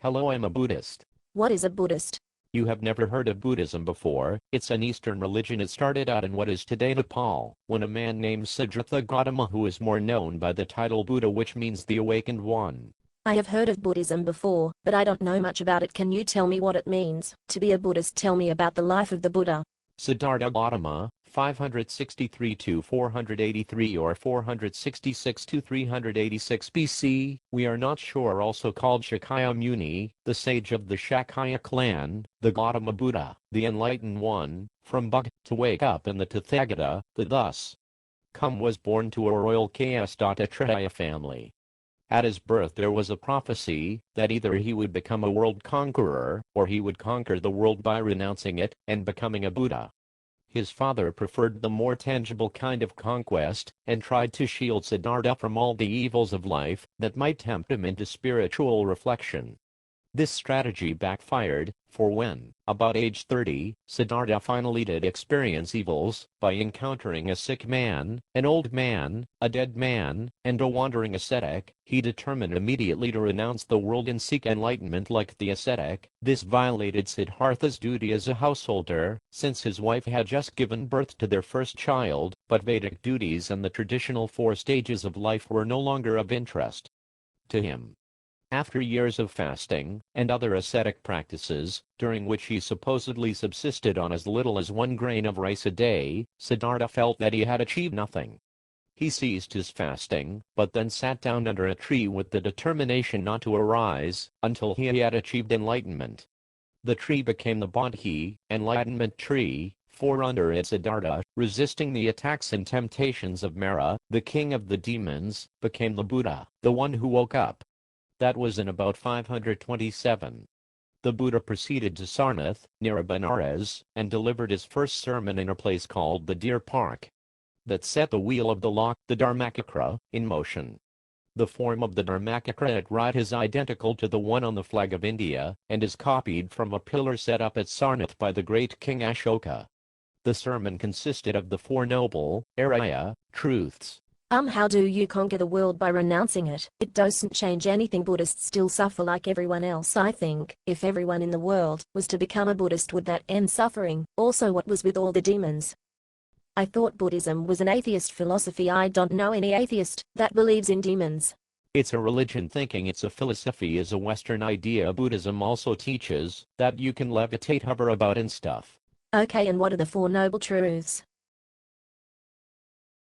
Hello, I'm a Buddhist. What is a Buddhist? You have never heard of Buddhism before. It's an Eastern religion. It started out in what is today Nepal, when a man named Siddhartha Gautama, who is more known by the title Buddha, which means the awakened one. I have heard of Buddhism before, but I don't know much about it. Can you tell me what it means to be a Buddhist? Tell me about the life of the Buddha. Siddhartha Gautama, 563 to 483 or 466 to 386 BC, we are not sure, also called Shakya Muni, the sage of the Shakya clan, the Gautama Buddha, the enlightened one, from Bhag, to wake up, in the Tathagata, the thus come, was born to a royal Kshatriya family. At his birth there was a prophecy that either he would become a world conqueror, or he would conquer the world by renouncing it and becoming a Buddha. His father preferred the more tangible kind of conquest, and tried to shield Siddhartha from all the evils of life that might tempt him into spiritual reflection. This strategy backfired, for when, about age 30, Siddhartha finally did experience evils, by encountering a sick man, an old man, a dead man, and a wandering ascetic, he determined immediately to renounce the world and seek enlightenment like the ascetic. This violated Siddhartha's duty as a householder, since his wife had just given birth to their first child, but Vedic duties and the traditional 4 stages of life were no longer of interest to him. After years of fasting, and other ascetic practices, during which he supposedly subsisted on as little as 1 grain of rice a day, Siddhartha felt that he had achieved nothing. He ceased his fasting, but then sat down under a tree with the determination not to arise, until he had achieved enlightenment. The tree became the Bodhi, enlightenment tree, for under it Siddhartha, resisting the attacks and temptations of Mara, the king of the demons, became the Buddha, the one who woke up. That was in about 527. The Buddha proceeded to Sarnath, near Benares, and delivered his first sermon in a place called the Deer Park. That set the wheel of the law, the Dharmakakra, in motion. The form of the Dharmakakra at right is identical to the one on the flag of India, and is copied from a pillar set up at Sarnath by the great King Ashoka. The sermon consisted of the 4 noble, Arya, truths. How do you conquer the world? By renouncing it. It doesn't change anything. Buddhists still suffer like everyone else. I think, if everyone in the world was to become a Buddhist, would that end suffering? Also, what was with all the demons? I thought Buddhism was an atheist philosophy. I don't know any atheist that believes in demons. It's a religion. Thinking it's a philosophy is a Western idea. Buddhism also teaches that you can levitate, hover about and stuff. Okay, and what are the 4 noble truths?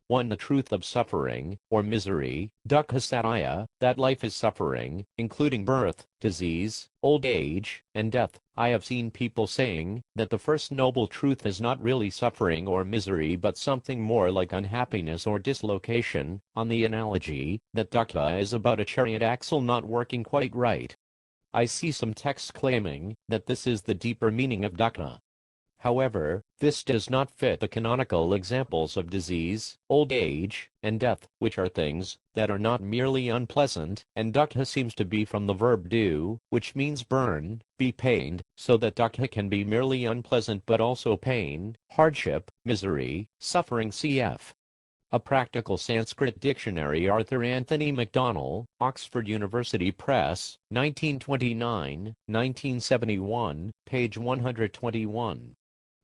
1. The truth of suffering, or misery, dukkha satya, that life is suffering, including birth, disease, old age, and death. I have seen people saying that the first noble truth is not really suffering or misery but something more like unhappiness or dislocation, on the analogy that dukkha is about a chariot axle not working quite right. I see some texts claiming that this is the deeper meaning of dukkha. However, this does not fit the canonical examples of disease, old age, and death, which are things that are not merely unpleasant, and dukkha seems to be from the verb do, which means burn, be pained, so that dukkha can be merely unpleasant but also pain, hardship, misery, suffering. Cf. A Practical Sanskrit Dictionary. Arthur Anthony MacDonald, Oxford University Press, 1929, 1971, page 121.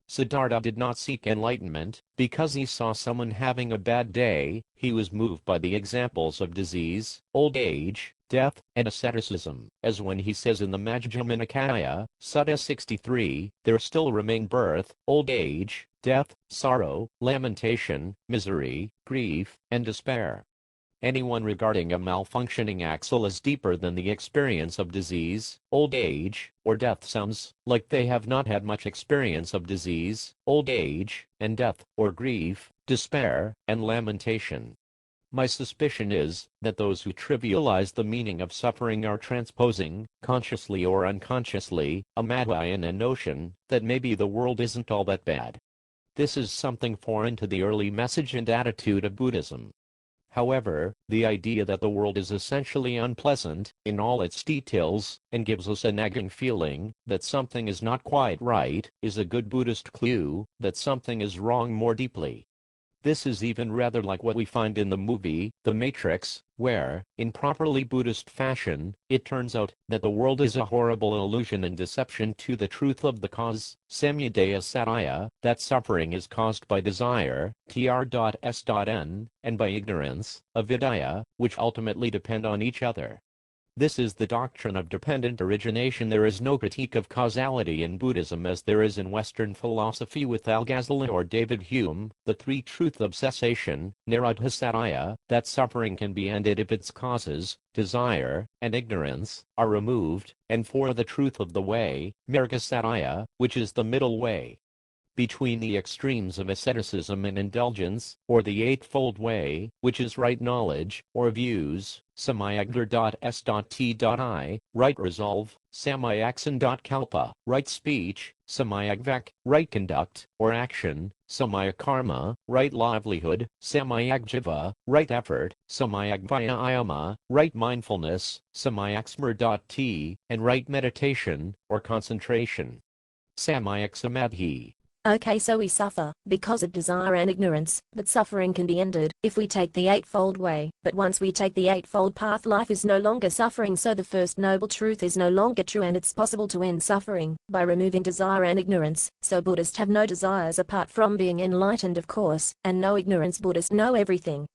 Siddhartha did not seek enlightenment, because he saw someone having a bad day. He was moved by the examples of disease, old age, death, and asceticism, as when he says in the Majjhima Nikaya, Sutta 63, there still remain birth, old age, death, sorrow, lamentation, misery, grief, and despair. Anyone regarding a malfunctioning axle as deeper than the experience of disease, old age, or death sounds like they have not had much experience of disease, old age, and death, or grief, despair, and lamentation. My suspicion is that those who trivialize the meaning of suffering are transposing, consciously or unconsciously, a Madhyana notion that maybe the world isn't all that bad. This is something foreign to the early message and attitude of Buddhism. However, the idea that the world is essentially unpleasant in all its details, and gives us a nagging feeling that something is not quite right, is a good Buddhist clue that something is wrong more deeply. This is even rather like what we find in the movie, The Matrix, where, in properly Buddhist fashion, it turns out that the world is a horrible illusion and deception to the truth of the cause, samudaya satya, that suffering is caused by desire, tr.s.n, and by ignorance, avidya, which ultimately depend on each other. This is the doctrine of dependent origination. There is no critique of causality in Buddhism as there is in Western philosophy with Algazelli or David Hume, the three truth of cessation, nirodha satya, that suffering can be ended if its causes, desire, and ignorance, are removed, and for the truth of the way, marga satya, which is the middle way between the extremes of asceticism and indulgence, or the eightfold way, which is right knowledge, or views, samayagdar.s.t.I, right resolve, samayaksan.kalpa, right speech, samayagvak, right conduct, or action, samayakarma, right livelihood, samayagjiva, right effort, samayagvayayama, right mindfulness, samayaksmr.t, and right meditation, or concentration. Samayaksamadhi. Okay, so we suffer because of desire and ignorance, but suffering can be ended if we take the Eightfold Way. But once we take the Eightfold Path, life is no longer suffering, so the First Noble Truth is no longer true, and it's possible to end suffering by removing desire and ignorance. So Buddhists have no desires apart from being enlightened, of course, and no ignorance. Buddhists know everything.